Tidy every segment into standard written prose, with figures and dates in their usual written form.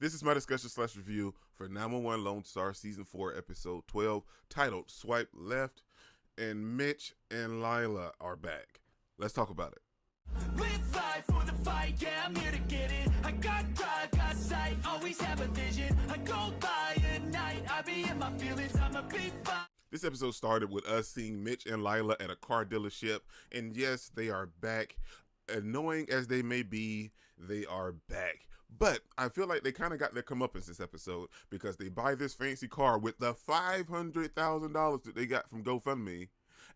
This is my discussion slash review for 911 Lone Star Season 4, Episode 12, titled Swipe Left, and Mitch and Lila are back. Let's talk about it. Live life for the fight, yeah, I'm here to get it. I got drive, got sight, always have a vision. I go by at night, I be in my feelings, I'm a big fight. This episode started with us seeing Mitch and Lila at a car dealership, and yes, they are back. Annoying as they may be, they are back. But I feel like they kind of got their comeuppance this episode because they buy this fancy car with the $500,000 that they got from GoFundMe,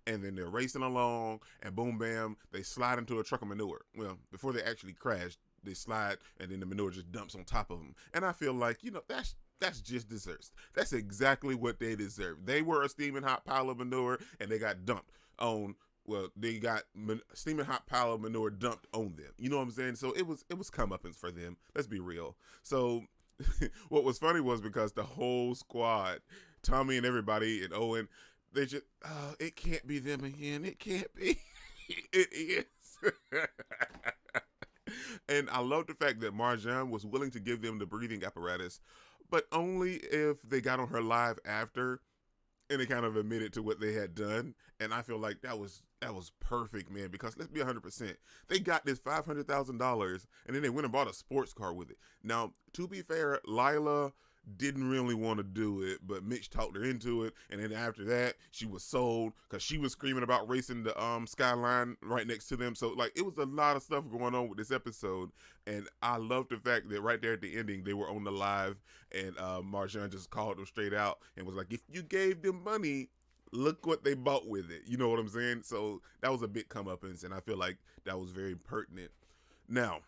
and then they're racing along, and boom, bam, they slide into a truck of manure. Well, before they actually crash, they slide, and then the manure just dumps on top of them. And I feel like, that's just desserts. That's exactly what they deserve. They were a steaming hot pile of manure, and they got dumped on. Well, they got steaming hot pile of manure dumped on them. You know what I'm saying? So it was comeuppance for them. Let's be real. So what was funny was because the whole squad, Tommy and everybody and Owen, they just, it can't be them again. It can't be. It is. And I love the fact that MARJAN was willing to give them the breathing apparatus, but only if they got on her live after and they kind of admitted to what they had done. And I feel like that was perfect, man, because let's be 100%. They got this $500,000 and then they went and bought a sports car with it. Now, to be fair, Lila didn't really want to do it, but Mitch talked her into it, and then after that, she was sold because she was screaming about racing the Skyline right next to them. So, like, it was a lot of stuff going on with this episode, and I love the fact that right there at the ending, they were on the live, and MARJAN just called them straight out and was like, if you gave them money, look what they bought with it. You know what I'm saying? So, that was a big comeuppance, and I feel like that was very pertinent. Now,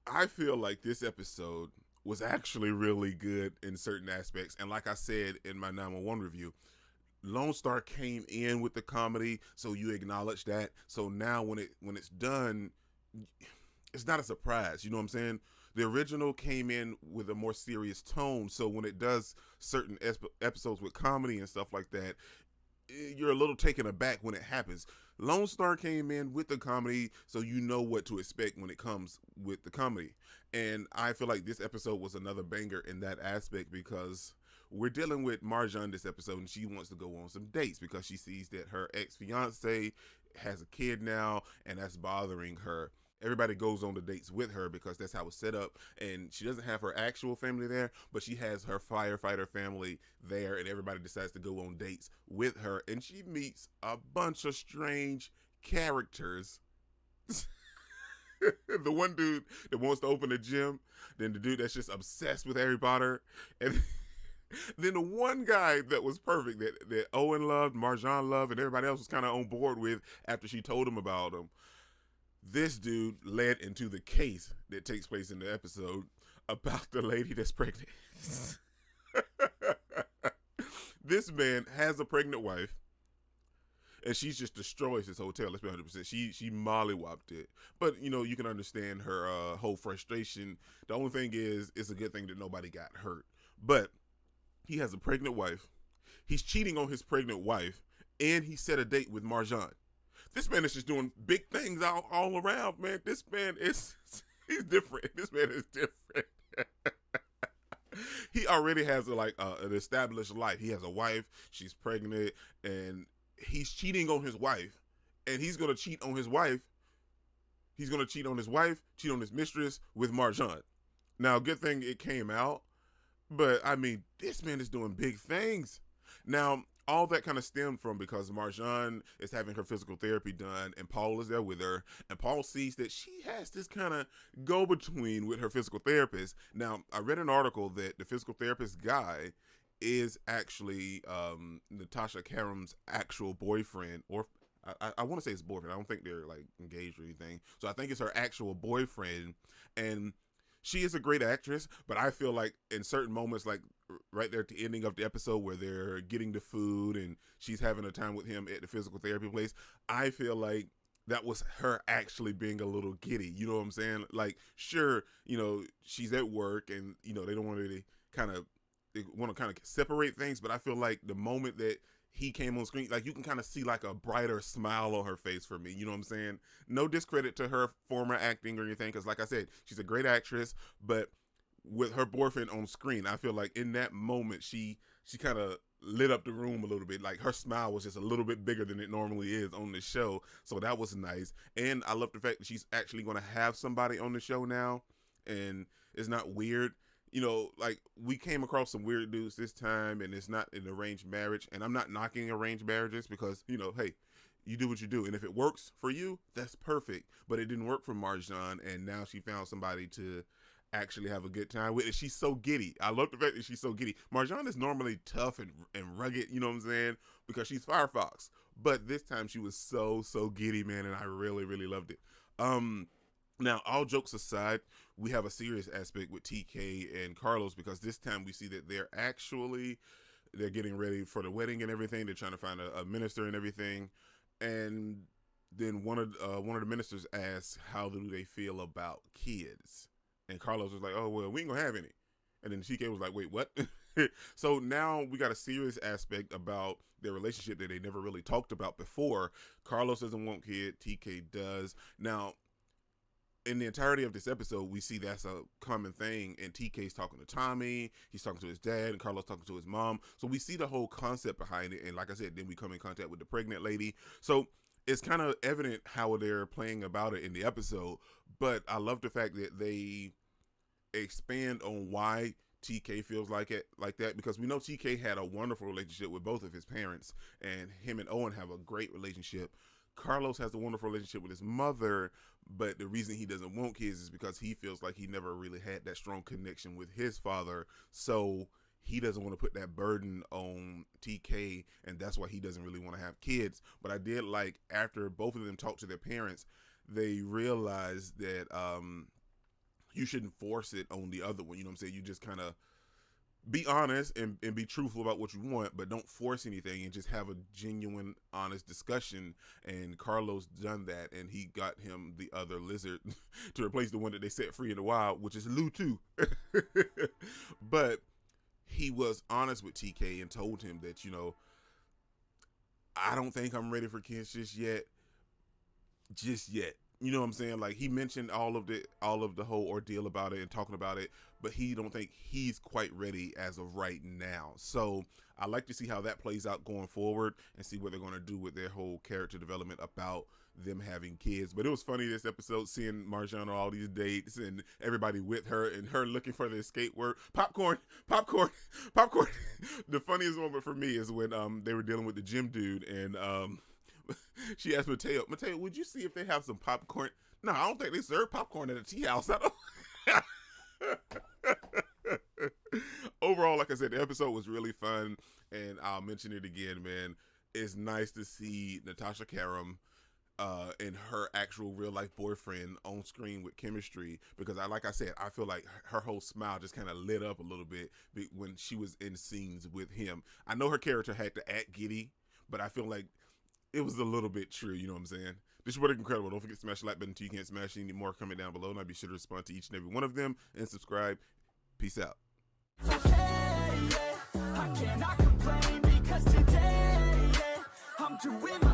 I feel like this episode was actually really good in certain aspects. And like I said in my 911 review, Lone Star came in with the comedy, so you acknowledge that. So now when it's done, it's not a surprise. You know what I'm saying? The original came in with a more serious tone, so when it does certain episodes with comedy and stuff like that, you're a little taken aback when it happens. Lone Star came in with the comedy, so you know what to expect when it comes with the comedy. And I feel like this episode was another banger in that aspect because we're dealing with MARJAN this episode, and she wants to go on some dates because she sees that her ex-fiance has a kid now, and that's bothering her. Everybody goes on the dates with her because that's how it's set up, and she doesn't have her actual family there, but she has her firefighter family there, and everybody decides to go on dates with her, and she meets a bunch of strange characters. The one dude that wants to open a gym, then the dude that's just obsessed with Harry Potter, and then the one guy that was perfect, that Owen loved, MARJAN loved, and everybody else was kind of on board with after she told him about him. This dude led into the case that takes place in the episode about the lady that's pregnant. This man has a pregnant wife, and she just destroys his hotel. Let's be 100%. She mollywopped it. But, you can understand her whole frustration. The only thing is, it's a good thing that nobody got hurt. But he has a pregnant wife. He's cheating on his pregnant wife, and he set a date with MARJAN. This man is just doing big things all around, man. This man he's different. This man is different. He already has an established life. He has a wife. She's pregnant, and he's cheating on his wife, and he's going to cheat on his wife. He's going to cheat on his wife, cheat on his mistress with MARJAN. Now, good thing it came out, but I mean, this man is doing big things. Now, all that kind of stemmed from because MARJAN is having her physical therapy done, and Paul is there with her, and Paul sees that she has this kind of go-between with her physical therapist. Now, I read an article that the physical therapist guy is actually Natasha Karam's actual boyfriend, or I want to say it's boyfriend. I don't think they're like engaged or anything. So I think it's her actual boyfriend, and she is a great actress, but I feel like in certain moments, like right there at the ending of the episode where they're getting the food and she's having a time with him at the physical therapy place, I feel like that was her actually being a little giddy. You know what I'm saying? Like, sure, she's at work and, they don't want to they want to kind of separate things, but I feel like the moment that he came on screen, like you can kind of see like a brighter smile on her face for me. You know what I'm saying? No discredit to her former acting or anything, because like I said, she's a great actress, but with her boyfriend on screen. I feel like in that moment she kind of lit up the room a little bit. Like her smile was just a little bit bigger than it normally is on the show. So that was nice. And I love the fact that she's actually going to have somebody on the show now, and it's not weird. You know, like we came across some weird dudes this time, and it's not an arranged marriage. And I'm not knocking arranged marriages because, you know, hey, you do what you do, and if it works for you, that's perfect. But it didn't work for Marjan, and now she found somebody to actually have a good time with. And she's so giddy. I love the fact that she's so giddy. Marjan is normally tough and rugged, you know what I'm saying, because she's Firefox. But this time she was so giddy, man, and I really loved it. Now, all jokes aside, we have a serious aspect with TK and Carlos, because this time we see that they're getting ready for the wedding and everything. They're trying to find a minister and everything. And then one of the ministers asks, how do they feel about kids? And Carlos was like, oh, well, we ain't gonna have any. And then TK was like, wait, what? So now we got a serious aspect about their relationship that they never really talked about before. Carlos doesn't want kids, TK does. Now, in the entirety of this episode, we see that's a common thing, and TK's talking to Tommy, he's talking to his dad, and Carlos talking to his mom. So we see the whole concept behind it, and like I said, then we come in contact with the pregnant lady. So it's kind of evident how they're playing about it in the episode, but I love the fact that they expand on why TK feels like that, because we know TK had a wonderful relationship with both of his parents, and him and Owen have a great relationship. Carlos has a wonderful relationship with his mother, but the reason he doesn't want kids is because he feels like he never really had that strong connection with his father, so he doesn't want to put that burden on TK, and that's why he doesn't really want to have kids. But I did like, after both of them talked to their parents, they realized that you shouldn't force it on the other one. You know what I'm saying? You just kind of be honest and be truthful about what you want, but don't force anything, and just have a genuine, honest discussion. And Carlos done that, and he got him the other lizard to replace the one that they set free in the wild, which is Lou too. But he was honest with TK and told him that, you know, I don't think I'm ready for kids just yet. You know what I'm saying? Like, he mentioned all of the whole ordeal about it and talking about it, but he don't think he's quite ready as of right now. So I like to see how that plays out going forward, and see what they're going to do with their whole character development about them having kids. But it was funny this episode, seeing Marjan on all these dates and everybody with her, and her looking for the escape word. Popcorn. The funniest moment for me is when they were dealing with the gym dude, and she asked Mateo, would you see if they have some popcorn? No, I don't think they serve popcorn at a tea house. I don't. Overall, like I said, the episode was really fun, and I'll mention it again, man. It's nice to see Natasha Karam and her actual real life boyfriend on screen with chemistry, because like I said, I feel like her whole smile just kind of lit up a little bit when she was in scenes with him. I know her character had to act giddy, but I feel like it was a little bit true, you know what I'm saying? This is What Incredible. Don't forget to smash the like button until you can't smash any more. Comment down below, and I'll be sure to respond to each and every one of them, and subscribe. Peace out. Hey, yeah, I cannot complain, because today, yeah, I'm doing my